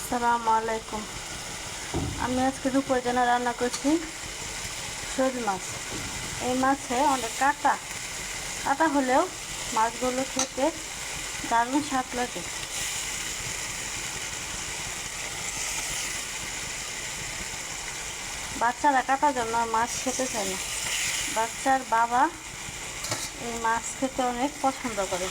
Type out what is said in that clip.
আসসালামু আলাইকুম। আমি আজকে দুপুর জন্য রান্না করছি শোল মাছ। এই মাছে অনেক কাটা কাটা হলেও মাছগুলো খেতে দারুণ স্বাদ লাগে। বাচ্চারা কাটার জন্য মাছ খেতে চায় না। বাচ্চার বাবা এই মাছ খেতে অনেক পছন্দ করে।